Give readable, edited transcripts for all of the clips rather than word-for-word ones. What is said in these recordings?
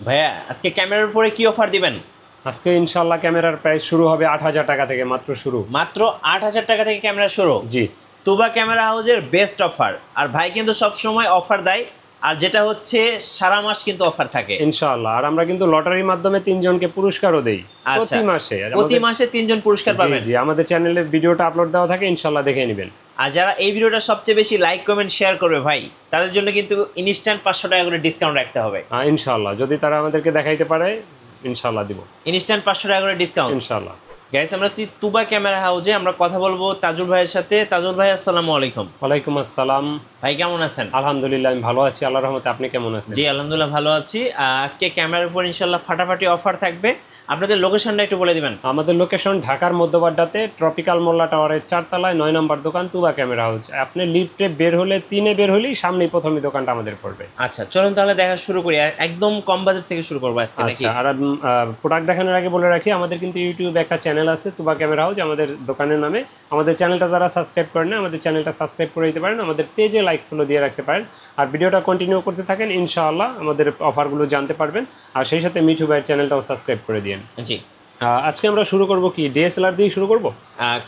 ভাইয়া আজকে ক্যামেরার উপরে কি অফার দিবেন? আজকে ইনশাআল্লাহ ক্যামেরার প্রাইস শুরু হবে ৮,০০০ টাকা থেকে, মাত্র শুরু। মাত্র ৮,০০০ টাকা থেকে ক্যামেরা শুরু। জি তুবা ক্যামেরা হাউসের বেস্ট অফার। আর ভাই কিন্তু সব সময় অফার দেয়, আর যেটা হচ্ছে সারা মাস কিন্তু অফার থাকে ইনশাআল্লাহ। আর আমরা কিন্তু লটারির মাধ্যমে ৩ জনকে পুরস্কারও দেই আচ্ছা, প্রতি মাসে। প্রতি মাসে ৩ জন পুরস্কার জি পাবেন। জি, আমাদের চ্যানেলে ভিডিওটা আপলোড দেওয়া থাকে, ইনশাআল্লাহ দেখে নেবেন। আর যারা এই ভিডিওটা সবচেয়ে বেশি লাইক কমেন্ট শেয়ার করবে ভাই, তাদের জন্য কিন্তু ইনস্ট্যান্ট ৫০০ টাকা করে ডিসকাউন্ট রাখতে হবে। ইনশাআল্লাহ, যদি তারা আমাদেরকে দেখাইতে পারে ইনশাআল্লাহ দিব ইনস্ট্যান্ট ৫০০ টাকা করে ডিসকাউন্ট ইনশাআল্লাহ। গাইস, আমরা আছি তুবা ক্যামেরা হাউসে। আমরা কথা বলবো তাজুল ভাইয়ের সাথে। তাজুল ভাই, আসসালামু আলাইকুম। ওয়ালাইকুম আসসালাম। ভাই কেমন আছেন? আলহামদুলিল্লাহ, আমি ভালো আছি আল্লাহর রহমতে। আপনি কেমন আছেন? জি আলহামদুলিল্লাহ ভালো আছি। আজকে ক্যামেরার উপর ইনশাল্লাহ ফাটাফাটি অফার থাকবে। আপনাদের লোকেশনটা একটু বলে দিবেন। আমাদের লোকেশন ঢাকার মধ্যবাড্ডাতে ট্রপিক্যাল মোল্লা টাওয়ারের ৪ তলায় ৯ নম্বর দোকান, তুবা ক্যামেরা হাউস। আপনি লিফটে বের হলে ৩-এ বের হলেই সামনেই প্রথমে দোকানটা আমাদের পড়বে। আচ্ছা, চলুন তাহলে দেখা শুরু করি। একদম কম বাজেট থেকে শুরু করবো আজকে নাকি? আচ্ছা, আর প্রোডাক্ট দেখানোর আগে বলে রাখি, আমাদের কিন্তু ইউটিউবে একটা চ্যানেল আছে তুবা ক্যামেরা হাউস আমাদের দোকানের নামে। আমাদের চ্যানেলটা যারা সাবস্ক্রাইব করেন না, আমাদের চ্যানেলটা সাবস্ক্রাইব করে দিতে পারেন, আমাদের পেজে লাইক ফলো দিয়ে রাখতে পারেন। আর ভিডিওটা কন্টিনিউ করতে থাকেন, ইনশাআল্লাহ আমাদের অফারগুলো জানতে পারবেন। আর সেই সাথে মিঠু ভাইয়ের চ্যানেলটাও সাবস্ক্রাইব করে দিন। জি, আজকে আমরা শুরু করব কি ডিএসএলআর দিয়ে শুরু করব।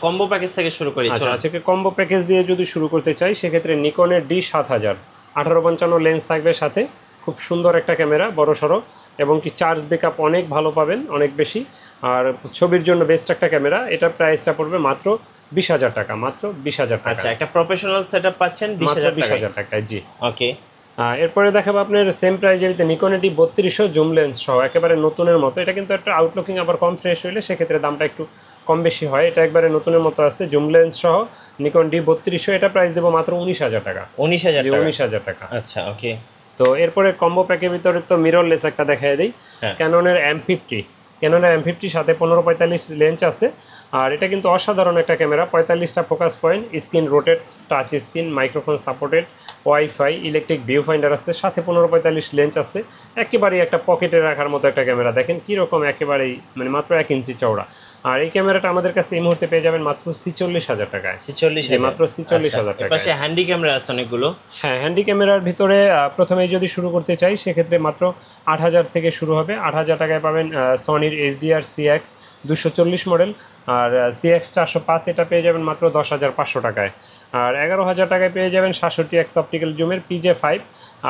কম্বো প্যাকেজ থেকে শুরু করি। আচ্ছা, আজকে কম্বো প্যাকেজ দিয়ে যদি শুরু করতে চাই, সেক্ষেত্রে নিকনের D7000 1855 লেন্স থাকবে সাথে। খুব সুন্দর একটা ক্যামেরা, বড় সড়ো, এবং কি চার্জ ব্যাকআপ অনেক ভালো পাবেন, অনেক বেশি। আর ছবির জন্য বেস্ট একটা ক্যামেরা। এটার প্রাইসটা পড়বে মাত্র ২০,০০০ টাকা, মাত্র ২০,০০০ টাকা। আচ্ছা, একটা প্রফেশনাল সেটআপ পাচ্ছেন ২০,০০০ টাকায়। জি, ওকে। এরপরে দেখাবো আপনার সেম প্রাইজের নিকন D3200 জুম লেন্স সহ, একেবারে নতুনের মতো। এটা কিন্তু একটা আউটলুকিং আবার কম ফ্রেশ হইলে সেক্ষেত্রে দামটা একটু কম বেশি হয়। এটা একবারে নতুনের মতো আসছে, জুম লেন্স সহ নিকন D3200। এটা প্রাইস দেবো মাত্র ১৯,০০০ টাকা। ১৯,০০০ টাকা? ১৯,০০০ টাকা। আচ্ছা, ওকে। তো এরপরে কম্বো প্যাকের ভিতরে তো মিররলেস একটা দেখাই দিই। ক্যাননের M50 সাথে 15-45 লেন্স আছে। আর এটা কিন্তু অসাধারণ একটা ক্যামেরা। 45টা focus point, screen rotate, touch screen, microphone supported, wifi, electric viewfinder আছে, সাথে 15-45 লেন্স আছে। একেবারেই একটা পকেটে রাখার মতো একটা ক্যামেরা। দেখেন কীরকম, একেবারেই মানে মাত্র 1 ইঞ্চি চওড়া। আর এই ক্যামেরাটা আমাদের কাছে এই মুহূর্তে পেয়ে যাবেন মাত্র ৪৬,০০০ টাকায়। ৪৬,০০০? মাত্র ৪৬,০০০ টাকা। পাশে হ্যান্ডি ক্যামেরা আছে অনেকগুলো। হ্যাঁ, হ্যান্ডি ক্যামেরার ভিতরে প্রথমেই যদি শুরু করতে চাই, সেক্ষেত্রে মাত্র ৮,০০০ থেকে শুরু হবে। ৮,০০০ টাকায় পাবেন সনির HDR CX 240 মডেল। আর CX 405 এটা পেয়ে যাবেন মাত্র ১০,৫০০ টাকায়। আর ১১,০০০ টাকায় পেয়ে যাবেন ৬৭x অপটিক্যাল জুমের PJ5।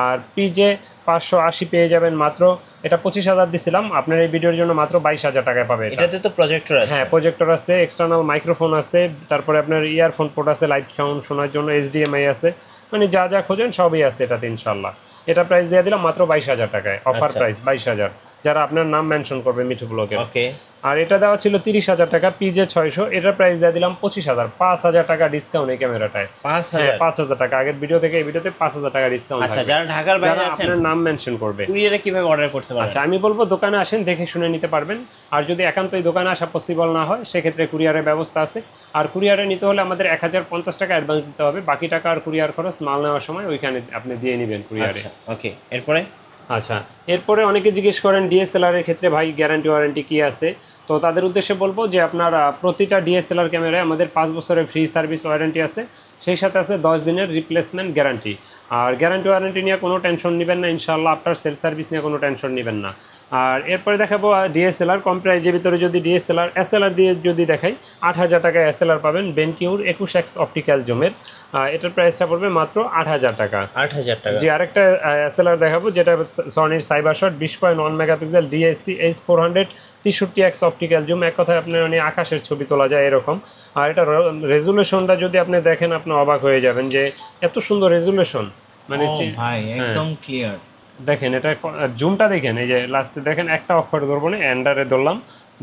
আর PJ580 পেয়ে যাবেন মাত্র, এটা ২৫,০০০ দিছিলাম, আপনার এই ভিডিওর জন্য মাত্র ২২,০০০ টাকায় পাবে। এটাতে তো প্রজেক্টর আছে? হ্যাঁ, প্রজেক্টর আছে, এক্সটার্নাল মাইক্রোফোন আছে, তারপরে আপনার ইয়ারফোন পোর্ট আছে, লাইভ সাউন্ড শোনার জন্য HDMI আছে, মানে যা যা খোঁজেন সবই আছে এটাতে ইনশাল্লাহ। এটা প্রাইস দিয়ে দিলাম মাত্র ২২,০০০ টাকায়, অফার প্রাইস ২২,০০০, যারা আপনার নাম মেনশন করবে মিঠু ব্লগে। ওকে। আর এটা দেওয়া ছিল ৩০,০০০ টাকা, PJ600। এটার প্রাইস দিয়ে দিলাম ২৫,০০০, ৫,০০০ টাকা ডিসকাউন্ট এই ক্যামেরাটায়। ৫,০০০? ৫,০০০ টাকা। আগের ভিডিও থেকে এই ভিডিওতে 5,০০০ টাকা ডিসকাউন্ট। আচ্ছা, যারা ঢাকার বাইরে আছেন আপনার নাম মেনশন করবে, কুরিয়ারে কিভাবে অর্ডার করতে পারবেন? আচ্ছা, আমি বলবো দোকানে আসেন, দেখে শুনে নিতে পারবেন। আর যদি একান্তই দোকানে আসা পসিবল না হয়, সেক্ষেত্রে কুরিয়ারের ব্যবস্থা আছে। আর কুরিয়ারে নিতে হলে আমাদের ১,০৫০ টাকা অ্যাডভান্স দিতে হবে। বাকি টাকা আর কুরিয়ার খরচ মাল নেওয়ার সময় ওইখানে আপনি দিয়ে নেবেন কুরিয়ারে। ওকে, এরপরে? আচ্ছা, এরপরে অনেকে জিজ্ঞেস করেন DSLR এর ক্ষেত্রে ভাই গ্যারান্টি ওয়ারেন্টি কী আছে। তো তাদের উদ্দেশ্যে বলবো যে আপনার প্রতিটা DSLR ক্যামেরায় আমাদের 5 বছরের ফ্রি সার্ভিস ওয়ারেন্টি আছে, সেই সাথে আছে 10 দিনের রিপ্লেসমেন্ট গ্যারান্টি। আর গ্যারান্টি ওয়ারেন্টি নিয়ে কোনো টেনশন নেবেন না ইনশাআল্লাহ, আপনার সেল সার্ভিস নিয়ে কোনো টেনশন নেবেন না। আর এরপরে দেখাবো DSLR কম প্রাইজের ভিতরে। যদি DSLR SLR দিয়ে যদি দেখাই, ৮,০০০ টাকায় SLR পাবেন বেনকিউর 21x অপটিক্যাল জুমের। এটার প্রাইসটা পড়বে মাত্র ৮,০০০ টাকা। ৮,০০০ টাকা? জি, আরেকটা SLR দেখাবো, যেটা সনির সাইবারশট 20.1 megapixel DSC H400 63x optical zoom. এক কথায় আপনার মানে আকাশের ছবি তোলা যায় এরকম। আর এটা রেজুলেশনটা যদি আপনি দেখেন, আপনি অবাক হয়ে যাবেন যে এত সুন্দর রেজুলেশন, মানে ভাই একদম ক্লিয়ার। দেখেন এটা জুমটা দেখেন, এই যে লাস্টে দেখেন একটা অক্ষর ধরবো না, এন্ডারে ধরলাম,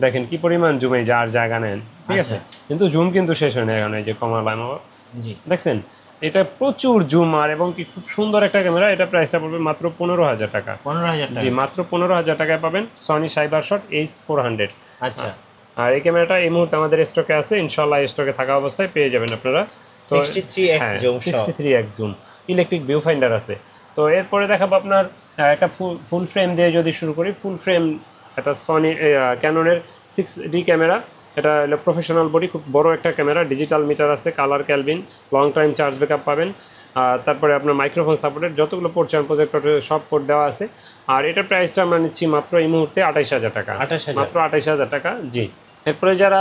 দেখেন কি পরিমাণ জুম, এই যে আর জায়গা নেন, ঠিক আছে। কিন্তু জুম কিন্তু শেষ হয় না এখন, এই যে কমালাম আবার, জি দেখছেন এটা প্রচুর জুম। আর এবং কি খুব সুন্দর একটা ক্যামেরা। এটা প্রাইসটা পড়বে মাত্র 15,০০০ টাকা। 15,০০০ টাকা? জি, মাত্র 15,০০০ টাকায় পাবেন সনি সাইবারশট H400। আচ্ছা, আর এই ক্যামেরাটা এই মুহূর্তে আমাদের স্টকে আছে, ইনশাআল্লাহ স্টকে থাকা অবস্থায় পেয়ে যাবেন আপনারা। 63x zoom, 63x zoom, electric viewfinder আছে। তো এরপরে দেখাবো আপনার একটা ফুল ফ্রেম দিয়ে যদি শুরু করি। ফুল ফ্রেম একটা সনি ক্যাননের 6D ক্যামেরা। এটা হলো প্রফেশনাল বডি, খুব বড় একটা ক্যামেরা, ডিজিটাল মিটার আছে, colour Kelvin, long time charge backup পাবেন। তারপরে আপনার মাইক্রোফোন সাপোর্টেড যতগুলো পোর্ট চান প্রজেক্টর সব পোর্ট দেওয়া আছে। আর এটার প্রাইসটা আমরা নিচ্ছি মাত্র এই মুহূর্তে 28,000 টাকা, 28,000 মাত্র 28,000 টাকা। জি, এরপরে যারা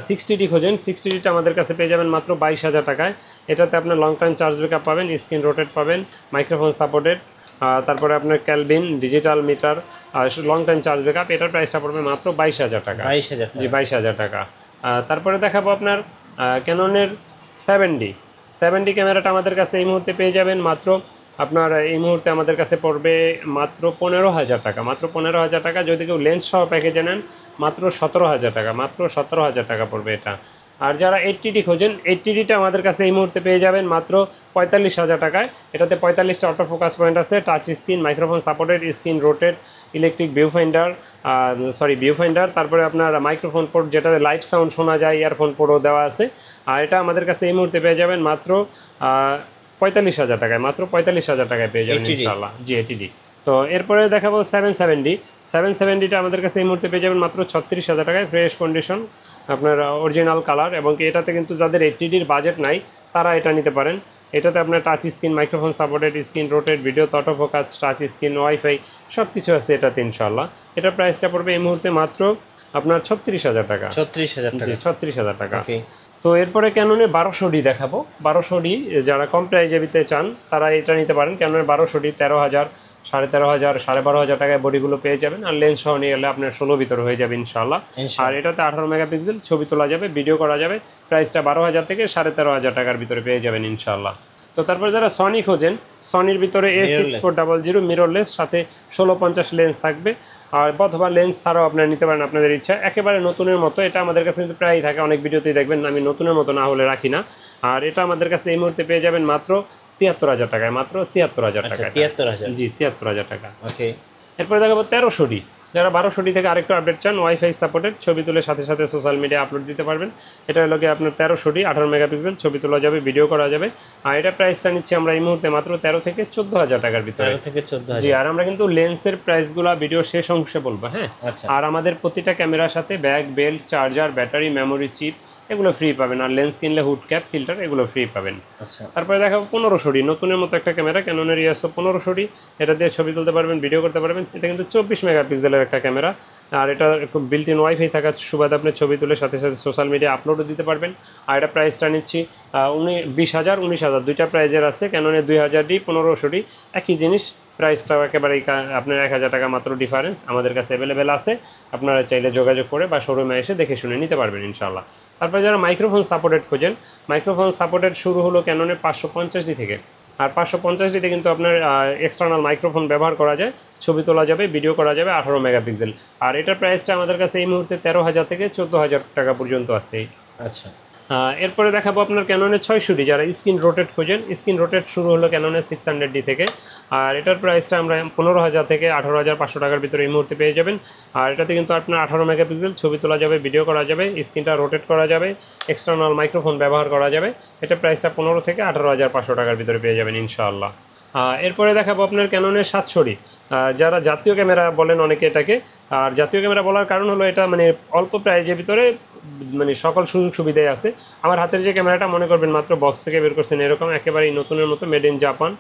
60D খোঁজেন 60Dটা আমাদের কাছে পেয়ে যাবেন মাত্র 22,000 টাকায়। এটাতে আপনার লং টাইম চার্জ ব্যাকআপ পাবেন, স্ক্রিন রোটেট পাবেন, মাইক্রোফোন সাপোর্টেড, তারপরে আপনার Kelvin digital meter, long time charge backup. এটার প্রাইসটা পড়বে মাত্র 22,000 টাকা। 22,000 জি, 22,000 টাকা। তারপরে দেখাবো আপনার ক্যাননের 7D ক্যামেরাটা আমাদের কাছে এই মুহূর্তে পেয়ে যাবেন মাত্র আপনার এই মুহূর্তে আমাদের কাছে পড়বে মাত্র 15,000 টাকা, মাত্র 15,000 টাকা। যদি কেউ লেন্স সহ প্যাকেজে নেন মাত্র 17,000 টাকা, মাত্র 17,000 টাকা পড়বে এটা। আর যারা 80D খোঁজেন 80Dটা আমাদের কাছে এই মুহূর্তে পেয়ে যাবেন মাত্র 45,000 টাকায়। এটাতে 45টা অটো ফোকাস পয়েন্ট আছে, touch screen, microphone supported, screen rotate, electric view finder, তারপরে আপনার মাইক্রোফোন পোর্ট যেটাতে লাইভ সাউন্ড শোনা যায়, ইয়ারফোন পোর্টও দেওয়া আছে। আর এটা আমাদের কাছে এই মুহূর্তে পেয়ে যাবেন মাত্র 45,000 টাকায়, মাত্র 45,000 টাকায় পেয়ে যাবেন ইনশাআল্লাহ। জি, 80D। তো এরপরে দেখাবো 770টা আমাদের কাছে এই মুহূর্তে পেয়ে যাবেন মাত্র 36,000 টাকায়, ফ্রেশ কন্ডিশন, আপনার অরিজিনাল কালার। এবং এটাতে কিন্তু যাদের 80Dর বাজেট নাই তারা এটা নিতে পারেন। এটাতে আপনার touch screen, microphone supported, screen rotate, video auto focus, touch screen, wifi সব কিছু আছে এটাতে ইনশাআল্লাহ। এটার প্রাইসটা পড়বে এই মুহূর্তে মাত্র আপনার 36,000 টাকা। 36,000 টাকা। জি, 36,000 টাকা। তো এরপরে ক্যাননে 1200D দেখাবো। 1200D যারা কম প্রাইজে নিতে চান তারা এটা নিতে পারেন। ক্যাননের 1200D 13,000, 13,500, 12,500 টাকায় বডিগুলো পেয়ে যাবেন। আর লেন্স সহ নিয়ে এলে আপনার 16 ভিতরে হয়ে যাবে ইনশাআল্লাহ। আর এটাতে 18 মেগাপিক্সেল, ছবি তোলা যাবে, ভিডিও করা যাবে। প্রাইসটা 12,000 থেকে 13,500 টাকার ভিতরে পেয়ে যাবেন ইনশাআল্লাহ। তো তারপরে যারা সনি খোঁজেন, সনির ভিতরে A6400 মিররলেস, সাথে 1650 লেন্স থাকবে। আর অথবা লেন্স ছাড়াও আপনারা নিতে পারেন আপনাদের ইচ্ছা। একেবারে নতুনের মতো, এটা আমাদের কাছে কিন্তু প্রায়ই থাকে, অনেক ভিডিওতেই দেখবেন আমি নতুনের মতো না হলে রাখি না। আর এটা আমাদের কাছে এই মুহূর্তে পেয়ে যাবেন মাত্র 73,000 টাকায়, মাত্র 73,000 টাকা। 73,000? জি, 73,000 টাকা। ওকে। এরপরে দেখাবো 1300D। যারা 1200D থেকে আরেকটু আপডেট চান, ওয়াইফাই সাপোর্টেড, ছবি তুলে সাথে সাথে সোশ্যাল মিডিয়া আপলোড দিতে পারবেন। এটা হলো কি আপনার 1300D, 18 মেগাপিক্সেল, ছবি তোলা যাবে, ভিডিও করা যাবে। আর এটা প্রাইসটা নিচ্ছি আমরা এই মুহূর্তে মাত্র 13 থেকে 14,000 টাকার ভিতরে। 13 থেকে 14,000। জি, আর আমরা কিন্তু লেন্সের প্রাইসগুলো ভিডিও শেষ অংশে বলবো। হ্যাঁ, আচ্ছা। আর আমাদের প্রতিটা ক্যামেরার সাথে bag, belt, charger, battery, memory chip এগুলো ফ্রি পাবেন। আর লেন্স কিনলে হুড ক্যাপ, ফিল্টার এগুলো ফ্রি পাবেন। আচ্ছা। তারপরে দেখাবো 1500D, নতুনের মতো একটা ক্যামেরা, ক্যাননের ISO 1500D। এটা দিয়ে ছবি তুলতে পারবেন, ভিডিও করতে পারবেন। এটা কিন্তু 24 মেগাপিক্সেলের একটা ক্যামেরা। আর এটা বিল্ট ইন ওয়াইফাই থাকার সুবাদে আপনি ছবি তুলে সাথে সাথে সোশ্যাল মিডিয়া আপলোডও দিতে পারবেন। আর এটা প্রাইসটা নিচ্ছি 20,000, 19,000, দুইটা প্রাইজের আছে। ক্যাননের 2000D, 1500D একই জিনিস, প্রাইসটাও একেবারেই আপনার 1,000 টাকা মাত্র ডিফারেন্স। আমাদের কাছে অ্যাভেলেবেল আছে, আপনারা চাইলে যোগাযোগ করে বা শোরুমে এসে দেখে শুনে নিতে পারবেন ইনশাআল্লাহ। তারপরে যারা মাইক্রোফোন সাপোর্টেড খোঁজেন, মাইক্রোফোন সাপোর্টেড শুরু হলো ক্যাননের 550D থেকে। আর 550Dতে কিন্তু আপনার এক্সটার্নাল মাইক্রোফোন ব্যবহার করা যায়, ছবি তোলা যাবে, ভিডিও করা যাবে, 18 মেগাপিক্সেল। আর এটার প্রাইসটা আমাদের কাছে এই মুহূর্তে 13,000 থেকে 14,000 টাকা পর্যন্ত আছে। আচ্ছা। এরপরে দেখাবো আপনার ক্যাননের 600D। যারা স্ক্রিন রোটেট খোঁজেন, স্ক্রিন রোটেট শুরু হলো ক্যাননের 600D থেকে। আর এটার প্রাইসটা আমরা 15,000 থেকে 18,500 টাকার ভিতরে এই মুহূর্তে পেয়ে যাবেন। আর এটাতে কিন্তু আপনার 18 মেগাপিক্সেল, ছবি তোলা যাবে, ভিডিও করা যাবে, স্ক্রিনটা রোটেট করা যাবে, এক্সটার্নাল মাইক্রোফোন ব্যবহার করা যাবে। এটা প্রাইসটা 15 থেকে 18,500 টাকার ভিতরে পেয়ে যাবেন ইনশাআল্লাহ। এরপরে দেখাবো আপনার ক্যাননের 700D। যারা জাতীয় ক্যামেরা বলেন অনেকে এটাকে। আর জাতীয় ক্যামেরা বলার কারণ হলো এটা মানে অল্প প্রাইজের ভিতরে মানে সকল সুযোগ সুবিধাই আছে। আমার হাতের যে ক্যামেরাটা মনে করবেন মাত্র বক্স থেকে বের করছেন এরকম, একেবারেই নতুনের মতো, মেড ইন জাপান।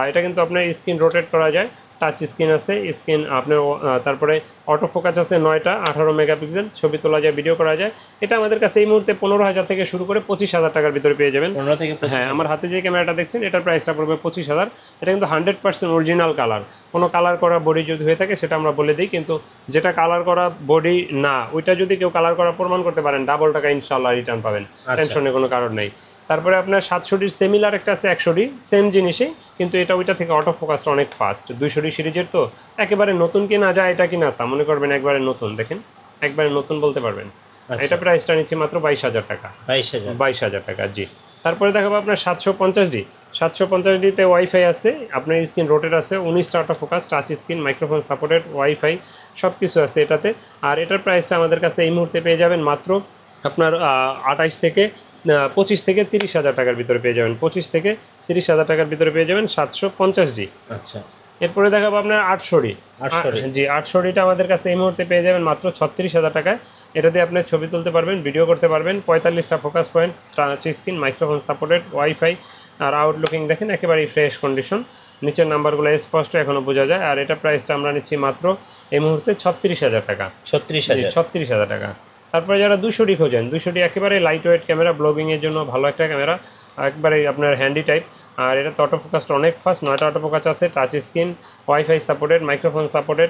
এটা কিন্তু আপনার স্ক্রিন রোটেট করা যায়, টাচ স্ক্রিন আছে, স্ক্রিন আপনার তারপরে অটো ফোকাস আছে 9টা, 18 মেগাপিক্সেল, ছবি তোলা যায়, ভিডিও করা যায়। এটা আমাদের কাছে এই মুহূর্তে 15,000 থেকে শুরু করে 25,000 টাকার ভিতরে পেয়ে যাবেন। 15 থেকে 25। হ্যাঁ, আমার হাতে যে ক্যামেরাটা দেখছেন এটার প্রাইসটা পড়বে 25,000। এটা কিন্তু 100% অরিজিনাল কালার। কোনো কালার করা বডি যদি হয়ে থাকে সেটা আমরা বলে দিই, কিন্তু যেটা কালার করা বডি না ওইটা যদি কেউ কালার করা প্রমাণ করতে পারেন ডাবল টাকা ইনশাআল্লাহ রিটার্ন পাবেন, টেনশনের কোনো কারণ নেই। তারপরে আপনার 700Dর সিমিলার একটা আছে 100D, সেম জিনিসই, কিন্তু এটা ওইটা থেকে অটো ফোকাসটা অনেক ফাস্ট। 200D সিরিজের তো একেবারে নতুন কিনা যায় এটা কিনা তা মনে করবেন একবারে নতুন, দেখেন একবারে নতুন বলতে পারবেন। এটা প্রাইসটা নিচ্ছে মাত্র 22,000 টাকা। 22,000 টাকা। জি। তারপরে দেখাবো আপনার 750D। 750Dতে ওয়াইফাই আছে, আপনার স্ক্রিন রোটেট আছে, 19টা auto focus, touch screen, microphone supported, wifi সব কিছু আছে এটাতে। আর এটার প্রাইসটা আমাদের কাছে এই মুহূর্তে পেয়ে যাবেন মাত্র আপনার 25 থেকে 30,000 টাকার ভিতরে পেয়ে যাবেন। 25 থেকে 30,000 টাকার ভিতরে পেয়ে যাবেন 750D। আচ্ছা। এরপরে দেখাবো আপনার 800D। জি, 800Dটা আমাদের কাছে এই মুহূর্তে পেয়ে যাবেন মাত্র 36,000 টাকায়। এটাতে আপনি ছবি তুলতে পারবেন, ভিডিও করতে পারবেন, 45টা focus point, touch screen, microphone supported, wifi, আর আউটলুকিং দেখেন একেবারেই ফ্রেশ কন্ডিশন, নিচের নাম্বারগুলো স্পষ্ট এখনও বোঝা যায়। আর এটা প্রাইসটা আমরা নিচ্ছি মাত্র এই মুহূর্তে 36,000 টাকা। 36,000। 36,000 টাকা। তারপরে যারা 200D খোঁজেন, 200D একেবারে লাইট ওয়েট ক্যামেরা, ব্লগিংয়ের জন্য ভালো একটা ক্যামেরা, একবারে আপনার হ্যান্ডি টাইপ। আর এটা অটো ফোকাসটা অনেক ফাস্ট, 9টা অটো ফোকাস আছে, touch screen, wifi supported, microphone supported.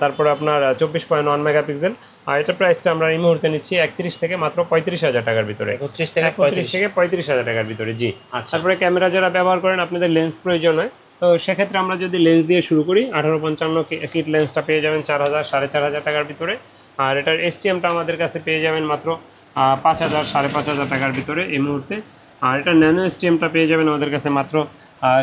তারপরে আপনার 24.1 মেগাপিক্সেল। আর এটা প্রাইসটা আমরা এই মুহূর্তে নিচ্ছি 31 থেকে মাত্র 35,000 টাকার ভিতরে। 31 থেকে 35,000 টাকার ভিতরে, জি। আচ্ছা। তারপরে ক্যামেরা যারা ব্যবহার করেন, আপনাদের লেন্স প্রয়োজন হয়, তো সেক্ষেত্রে আমরা যদি লেন্স দিয়ে শুরু করি, 1855 কিট লেন্সটা পেয়ে যাবেন 4,000 4,500 টাকার ভিতরে। আর এটার এসটিএমটা আমাদের কাছে পেয়ে যাবেন মাত্র 5,000 5,500 টাকার ভিতরে এই মুহূর্তে। আর এটা ন্যানো এসটিএমটা পেয়ে যাবেন আমাদের কাছে মাত্র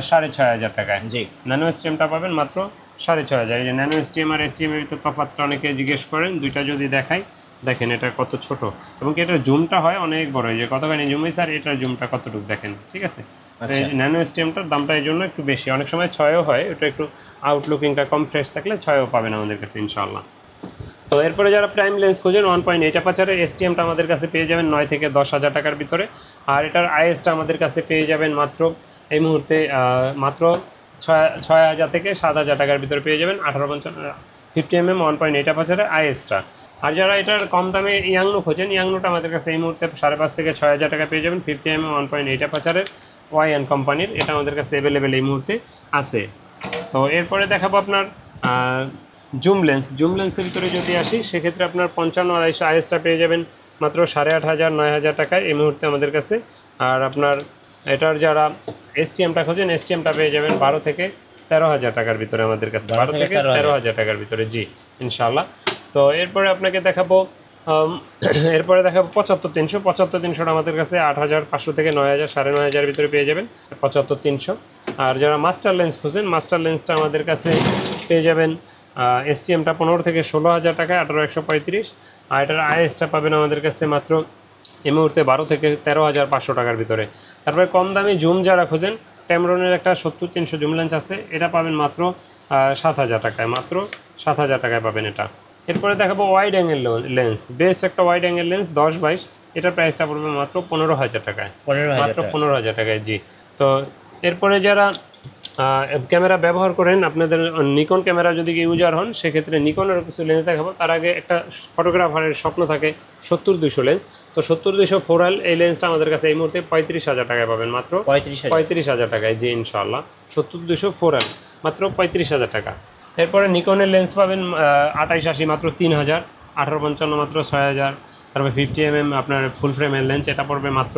6,500 টাকায়। জি। ন্যানো এসটিএমটা পাবেন মাত্র 6,500। এই যে ন্যানো এসটিএম আর এসটিএম এর ভিতরে তফাৎটা অনেকে জিজ্ঞেস করেন, দুইটা যদি দেখাই, দেখেন এটা কত ছোট, এবং এটার জুমটা হয় অনেক বড়। এই যে কতখানি জুম হয়েছে আর এটার জুমটা কতটুকু দেখেন, ঠিক আছে। ন্যানো এসটিএমটার দামটা এই জন্য একটু বেশি, অনেক সময় 6ও হয়, ওটা একটু আউটলুকিংটা কম ফ্রেশ থাকলে 6ও পাবেন আমাদের কাছে ইনশাআল্লাহ। তো এরপরে যারা প্রাইম লেন্স খোঁজেন, 1.8 অ্যাপারচারের এসটিএমটা আমাদের কাছে পেয়ে যাবেন 9 থেকে 10,000 টাকার ভিতরে। আর এটার আইএসটা আমাদের কাছে পেয়ে যাবেন মাত্র এই মুহূর্তে মাত্র 6,000 থেকে 7,000 টাকার ভিতরে পেয়ে যাবেন 50mm 1.8 অ্যাপারচারের আইএসটা। আর যারা এটার কম দামে ইয়াংনো খোঁজেন, ইয়াংনোটা আমাদের কাছে এই মুহূর্তে 5.5 থেকে 6,000 টাকা পেয়ে যাবেন 50mm 1.8 অ্যাপারচারের ওয়াইএন কোম্পানির। এটা আমাদের কাছে অ্যাভেলেবেল এই মুহূর্তে আছে। তো এরপরে দেখাবো আপনার জুম লেন্সের ভিতরে যদি আসি, সেক্ষেত্রে আপনার 55-250 আইএসটা পেয়ে যাবেন মাত্র 8,500 9,000 টাকায় এই মুহূর্তে আমাদের কাছে। আর আপনার এটার যারা এসটিএমটা খোঁজেন, এসটিএমটা পেয়ে যাবেন 12 থেকে 13,000 টাকার ভিতরে আমাদের কাছে, 12 থেকে 13,000 টাকার ভিতরে, জি ইনশাআল্লাহ। তো এরপরে আপনাকে দেখাবো 75-300 আমাদের কাছে 8,500 থেকে 9,000 9,500 ভিতরে পেয়ে যাবেন 75-300। আর যারা মাস্টার লেন্স খোঁজেন, মাস্টার লেন্সটা আমাদের কাছে পেয়ে যাবেন এসটিএমটা 15 থেকে 16,000 টাকায় 18,135। আর এটার আইএসটা পাবেন আমাদের কাছে মাত্র এই মুহূর্তে 12 থেকে 13,500 টাকার ভিতরে। তারপরে কম দামি জুম যারা খোঁজেন, ট্যামরনের একটা 70-300 জুম লেন্স আছে, এটা পাবেন মাত্র 7,000 টাকায়, মাত্র 7,000 টাকায় পাবেন এটা। এরপরে দেখাবো ওয়াইড অ্যাঙ্গেল লেন্স, বেস্ট একটা ওয়াইড অ্যাঙ্গেল লেন্স 10-22, এটার প্রাইসটা পড়বে মাত্র 15,000 টাকায়, মাত্র 15,000 টাকায়, জি। তো এরপরে যারা ক্যামেরা ব্যবহার করেন, আপনাদের নিকন ক্যামেরা যদি ইউজার হন, সেক্ষেত্রে নিকনের কিছু লেন্স দেখাবো। তার আগে একটা ফটোগ্রাফারের স্বপ্ন থাকে 70-200 লেন্স। তো 70-200 ফোরাল এই লেন্সটা আমাদের কাছে এই মুহূর্তে 35,000 টাকায় পাবেন, মাত্র 35,000 টাকায়, জি ইনশাআল্লাহ। 70-200 ফোরাল মাত্র 35,000 টাকা। এরপরে নিকনের লেন্স পাবেন 28-80 মাত্র 3,000, 18-55 মাত্র 6,000। তারপরে 50mm আপনার ফুল ফ্রেমের লেন্স, এটা পড়বে মাত্র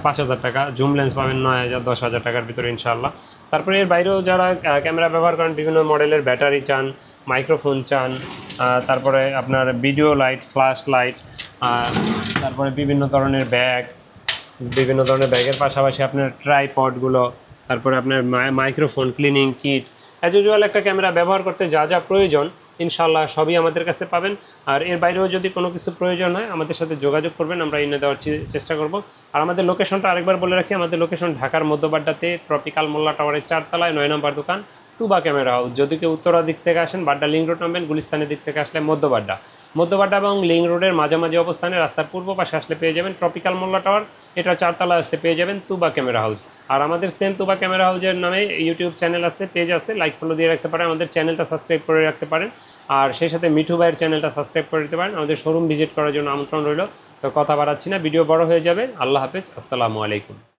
5,000 টাকা। জুম লেন্স পাবেন 9,000 10,000 টাকার ভিতরে ইনশাআল্লাহ। তারপরে এর বাইরেও যারা ক্যামেরা ব্যবহার করেন, বিভিন্ন মডেলের ব্যাটারি চান, মাইক্রোফোন চান, তারপরে আপনার ভিডিও লাইট, ফ্ল্যাশ লাইট, তারপরে বিভিন্ন ধরনের ব্যাগের পাশাপাশি আপনার ট্রাইপডগুলো, তারপরে আপনার microphone, cleaning kit, as usual একটা ক্যামেরা ব্যবহার করতে যা যা প্রয়োজন ইনশাআল্লাহ সবই আমাদের কাছে পাবেন। আর এর বাইরেও যদি কোনো কিছু প্রয়োজন হয়, আমাদের সাথে যোগাযোগ করবেন, আমরা এনে দেওয়ার চেষ্টা করব। আর আমাদের লোকেশনটা আরেকবার বলে রাখি, আমাদের লোকেশন ঢাকার মধ্যবাড্ডাতে ট্রপিক্যাল মোল্লা টাওয়ারের 4 তলায় 9 নম্বর দোকান, তুবা ক্যামেরা হাউস। যদি কেউ উত্তরা দিক থেকে আসেন, বাড্ডা লিঙ্ক রোড নামবেন, গুলিস্তানের দিক থেকে আসলে মধ্যবাড্ডা এবং লিঙ্ক রোডের মাঝামাঝি অবস্থানে রাস্তার পূর্ব পাশে আসলে পেয়ে যাবেন ট্রপিক্যাল মোল্লা টাওয়ার, এটা 4 তলায় আসলে পেয়ে যাবেন তুবা ক্যামেরা হাউস। আর আমাদের সেম তুবা ক্যামেরা হাউসের নামে ইউটিউব চ্যানেল আছে, পেজ আছে, লাইক ফলো দিয়ে রাখতে পারেন, আমাদের চ্যানেলটা সাবস্ক্রাইব করে রাখতে পারেন। আর সেই সাথে মিঠু ভাইয়ের চ্যানেলটা সাবস্ক্রাইব করে দিতে পারেন। আমাদের শোরুম ভিজিট করার জন্য আমন্ত্রণ রইল। তো কথা বাড়াচ্ছি না, ভিডিও বড় হয়ে যাবে। আল্লাহ হাফেজ, আসসালামু আলাইকুম।